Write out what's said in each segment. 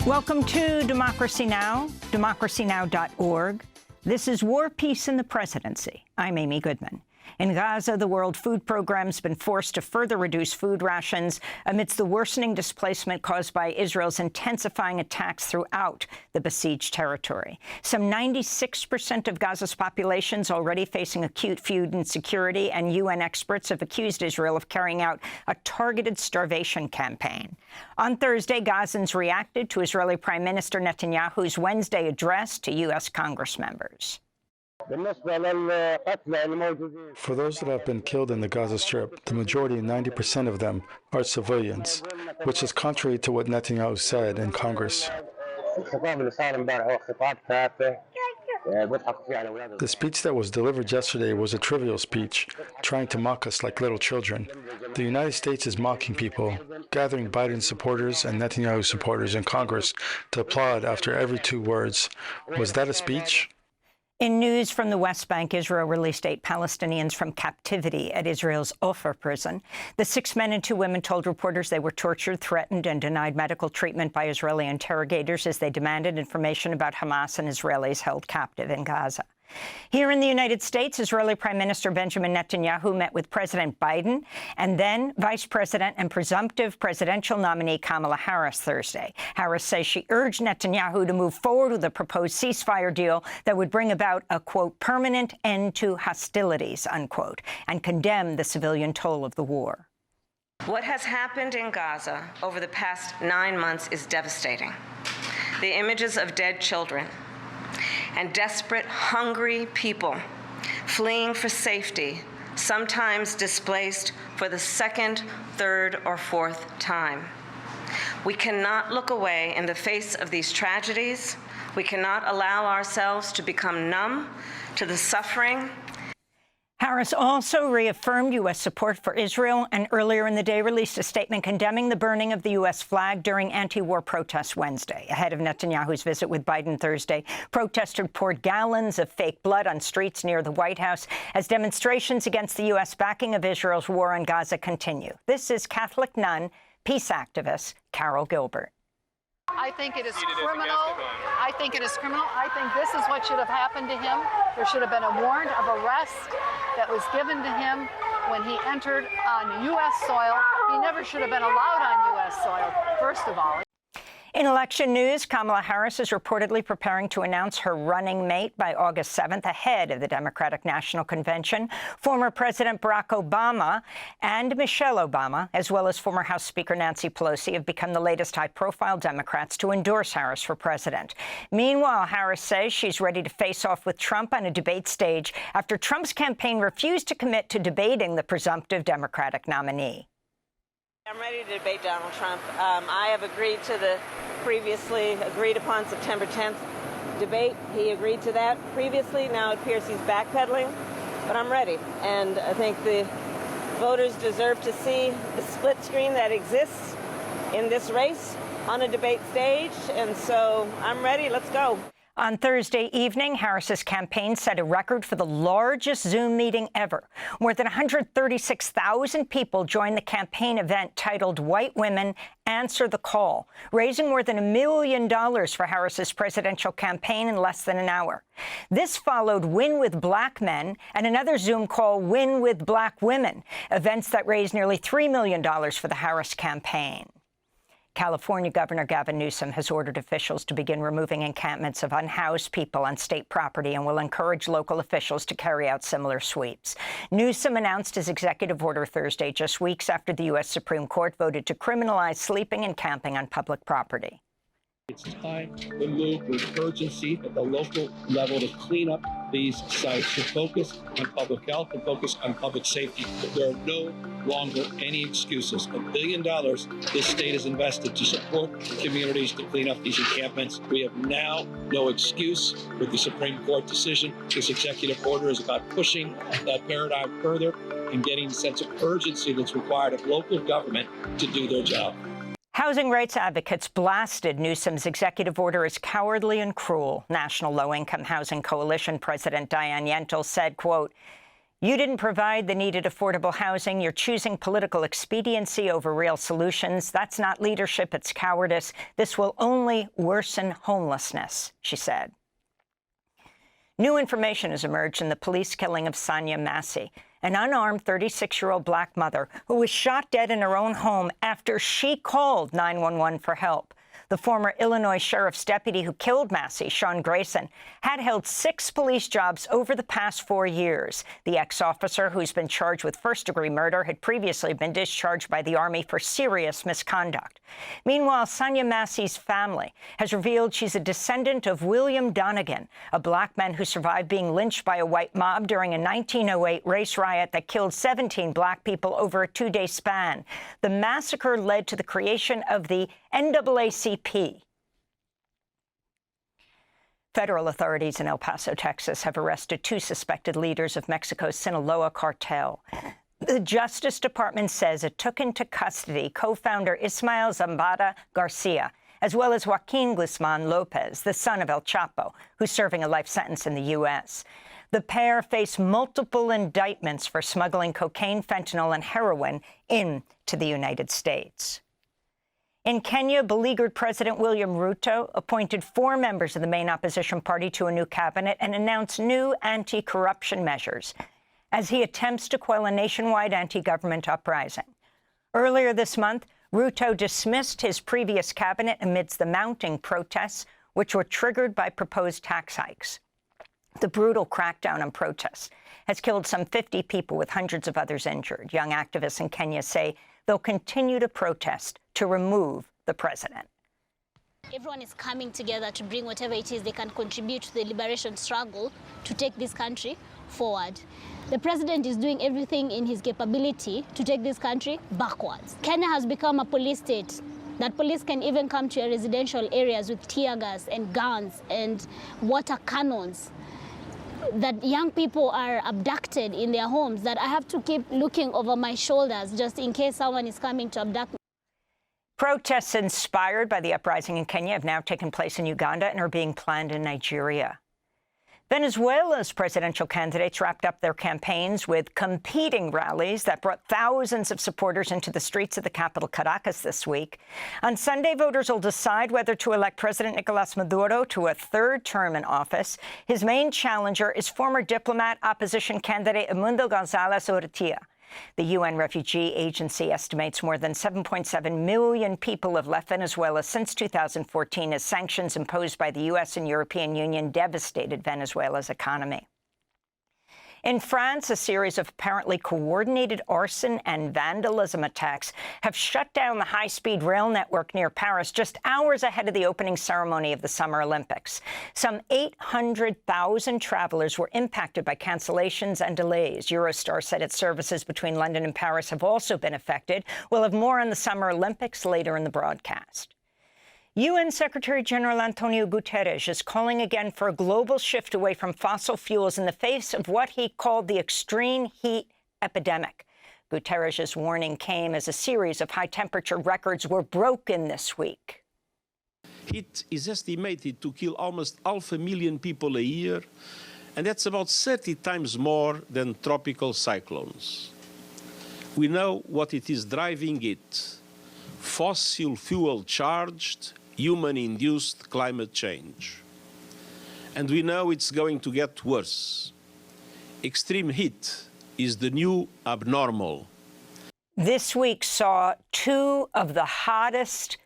Welcome to Democracy Now!, democracynow.org. This is War, Peace, and the Presidency. I'm Amy Goodman. In Gaza, the World Food Program's been forced to further reduce food rations amidst the worsening displacement caused by Israel's intensifying attacks throughout the besieged territory. Some 96% of Gaza's population is already facing acute food insecurity, and UN experts have accused Israel of carrying out a targeted starvation campaign. On Thursday, Gazans reacted to Israeli Prime Minister Netanyahu's Wednesday address to U.S. Congress members. For those that have been killed in the Gaza Strip, the majority, 90% of them, are civilians, which is contrary to what Netanyahu said in Congress. The speech that was delivered yesterday was a trivial speech, trying to mock us like little children. The United States is mocking people, gathering Biden supporters and Netanyahu supporters in Congress to applaud after every two words. Was that a speech? In news from the West Bank, Israel released 8 Palestinians from captivity at Israel's Ofer prison. The 6 men and 2 women told reporters they were tortured, threatened, and denied medical treatment by Israeli interrogators as they demanded information about Hamas and Israelis held captive in Gaza. Here in the United States, Israeli Prime Minister Benjamin Netanyahu met with President Biden and then Vice President and presumptive presidential nominee Kamala Harris Thursday. Harris says she urged Netanyahu to move forward with a proposed ceasefire deal that would bring about a, quote, permanent end to hostilities, unquote, and condemn the civilian toll of the war. What has happened in Gaza over the past 9 months is devastating. The images of dead children and desperate, hungry people fleeing for safety, sometimes displaced for the second, third, or fourth time. We cannot look away in the face of these tragedies. We cannot allow ourselves to become numb to the suffering. Harris also reaffirmed U.S. support for Israel and earlier in the day released a statement condemning the burning of the U.S. flag during anti-war protests Wednesday. Ahead of Netanyahu's visit with Biden Thursday, protesters poured gallons of fake blood on streets near the White House as demonstrations against the U.S. backing of Israel's war on Gaza continue. This is Catholic nun, peace activist Carol Gilbert. I think it is criminal. I think it is criminal. I think this is what should have happened to him. There should have been a warrant of arrest that was given to him when he entered on U.S. soil. He never should have been allowed on U.S. soil, first of all. In election news, Kamala Harris is reportedly preparing to announce her running mate by August 7th ahead of the Democratic National Convention. Former President Barack Obama and Michelle Obama, as well as former House Speaker Nancy Pelosi, have become the latest high-profile Democrats to endorse Harris for president. Meanwhile, Harris says she's ready to face off with Trump on a debate stage after Trump's campaign refused to commit to debating the presumptive Democratic nominee. I'm ready to debate Donald Trump. I have agreed to the previously agreed upon September 10th debate. He agreed to that previously. Now it appears he's backpedaling, but I'm ready. And I think the voters deserve to see the split screen that exists in this race on a debate stage. And so I'm ready. Let's go. On Thursday evening, Harris's campaign set a record for the largest Zoom meeting ever. More than 136,000 people joined the campaign event titled White Women Answer the Call, raising more than $1 million for Harris's presidential campaign in less than an hour. This followed Win with Black Men and another Zoom call, Win with Black Women, events that raised nearly $3 million for the Harris campaign. California Governor Gavin Newsom has ordered officials to begin removing encampments of unhoused people on state property and will encourage local officials to carry out similar sweeps. Newsom announced his executive order Thursday, just weeks after the U.S. Supreme Court voted to criminalize sleeping and camping on public property. It's time to move with urgency at the local level to clean up these sites, to focus on public health and focus on public safety. There are no longer any excuses. $1 billion this state has invested to support communities to clean up these encampments. We have now no excuse with the Supreme Court decision. This executive order is about pushing that paradigm further and getting a sense of urgency that's required of local government to do their job. Housing rights advocates blasted Newsom's executive order as cowardly and cruel. National Low-Income Housing Coalition President Diane Yentl said, quote, You didn't provide the needed affordable housing. You're choosing political expediency over real solutions. That's not leadership, it's cowardice. This will only worsen homelessness, she said. New information has emerged in the police killing of Sanya Massey, an unarmed 36-year-old black mother who was shot dead in her own home after she called 911 for help. The former Illinois sheriff's deputy who killed Massey, Sean Grayson, had held 6 police jobs over the past 4 years. The ex-officer, who's been charged with first-degree murder, had previously been discharged by the Army for serious misconduct. Meanwhile, Sanya Massey's family has revealed she's a descendant of William Donegan, a black man who survived being lynched by a white mob during a 1908 race riot that killed 17 black people over a 2-day span. The massacre led to the creation of the NAACP. Federal authorities in El Paso, Texas, have arrested 2 suspected leaders of Mexico's Sinaloa cartel. The Justice Department says it took into custody co-founder Ismael Zambada Garcia, as well as Joaquin Guzman Lopez, the son of El Chapo, who's serving a life sentence in the U.S. The pair face multiple indictments for smuggling cocaine, fentanyl, and heroin into the United States. In Kenya, beleaguered President William Ruto appointed 4 members of the main opposition party to a new cabinet and announced new anti-corruption measures as he attempts to quell a nationwide anti-government uprising. Earlier this month, Ruto dismissed his previous cabinet amidst the mounting protests, which were triggered by proposed tax hikes. The brutal crackdown on protests has killed some 50 people, with hundreds of others injured. Young activists in Kenya say they'll continue to protest to remove the president. Everyone is coming together to bring whatever it is they can contribute to the liberation struggle to take this country forward. The president is doing everything in his capability to take this country backwards. Kenya has become a police state, that police can even come to your residential areas with tear gas and guns and water cannons. That young people are abducted in their homes, that I have to keep looking over my shoulders just in case someone is coming to abduct me. Protests inspired by the uprising in Kenya have now taken place in Uganda and are being planned in Nigeria. Venezuela's presidential candidates wrapped up their campaigns with competing rallies that brought thousands of supporters into the streets of the capital, Caracas, this week. On Sunday, voters will decide whether to elect President Nicolas Maduro to a 3rd term in office. His main challenger is former diplomat opposition candidate Edmundo González Urrutia. The UN Refugee Agency estimates more than 7.7 million people have left Venezuela since 2014 as sanctions imposed by the U.S. and European Union devastated Venezuela's economy. In France, a series of apparently coordinated arson and vandalism attacks have shut down the high-speed rail network near Paris just hours ahead of the opening ceremony of the Summer Olympics. Some 800,000 travelers were impacted by cancellations and delays. Eurostar said its services between London and Paris have also been affected. We'll have more on the Summer Olympics later in the broadcast. UN Secretary-General Antonio Guterres is calling again for a global shift away from fossil fuels in the face of what he called the extreme heat epidemic. Guterres' warning came as a series of high-temperature records were broken this week. Heat is estimated to kill almost 500,000 people a year, and that's about 30 times more than tropical cyclones. We know what it is driving it: fossil fuel-charged, human-induced climate change. And we know it's going to get worse. Extreme heat is the new abnormal. This week saw 2 of the hottest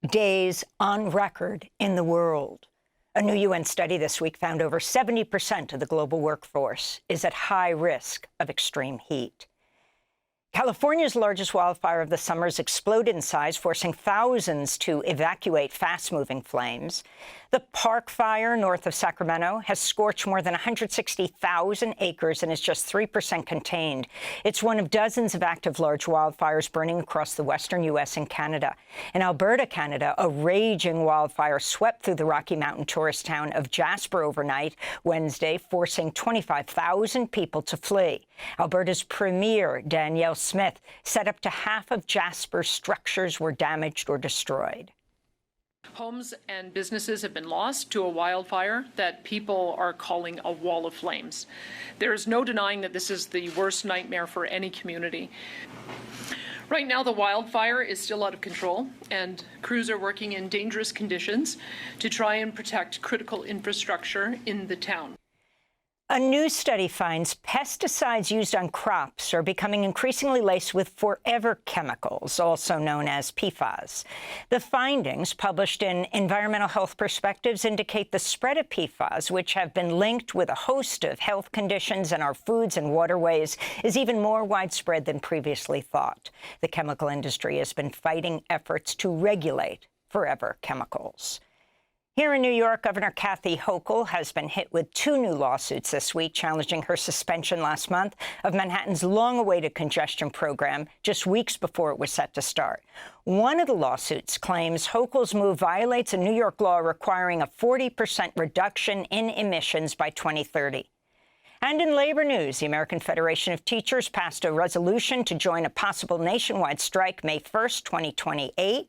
days on record in the world. A new UN study this week found over 70% of the global workforce is at high risk of extreme heat. California's largest wildfire of the summer has exploded in size, forcing thousands to evacuate fast-moving flames. The Park Fire north of Sacramento has scorched more than 160,000 acres and is just 3% contained. It's one of dozens of active large wildfires burning across the western U.S. and Canada. In Alberta, Canada, a raging wildfire swept through the Rocky Mountain tourist town of Jasper overnight Wednesday, forcing 25,000 people to flee. Alberta's Premier, Danielle Smith, said up to half of Jasper's structures were damaged or destroyed. Homes and businesses have been lost to a wildfire that people are calling a wall of flames. There is no denying that this is the worst nightmare for any community. Right now, the wildfire is still out of control, and crews are working in dangerous conditions to try and protect critical infrastructure in the town. A new study finds pesticides used on crops are becoming increasingly laced with forever chemicals, also known as PFAS. The findings, published in Environmental Health Perspectives, indicate the spread of PFAS, which have been linked with a host of health conditions in our foods and waterways, is even more widespread than previously thought. The chemical industry has been fighting efforts to regulate forever chemicals. Here in New York, Governor Kathy Hochul has been hit with 2 new lawsuits this week, challenging her suspension last month of Manhattan's long-awaited congestion program, just weeks before it was set to start. One of the lawsuits claims Hochul's move violates a New York law requiring a 40% reduction in emissions by 2030. And in labor news, the American Federation of Teachers passed a resolution to join a possible nationwide strike May 1st, 2028.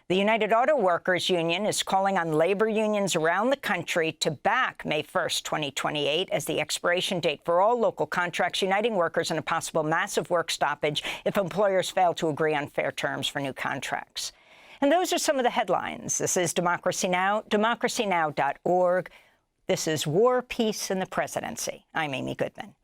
The United Auto Workers Union is calling on labor unions around the country to back May 1st, 2028 as the expiration date for all local contracts uniting workers in a possible massive work stoppage if employers fail to agree on fair terms for new contracts. And those are some of the headlines. This is Democracy Now!, democracynow.org. This is War, Peace, and the Presidency. I'm Amy Goodman.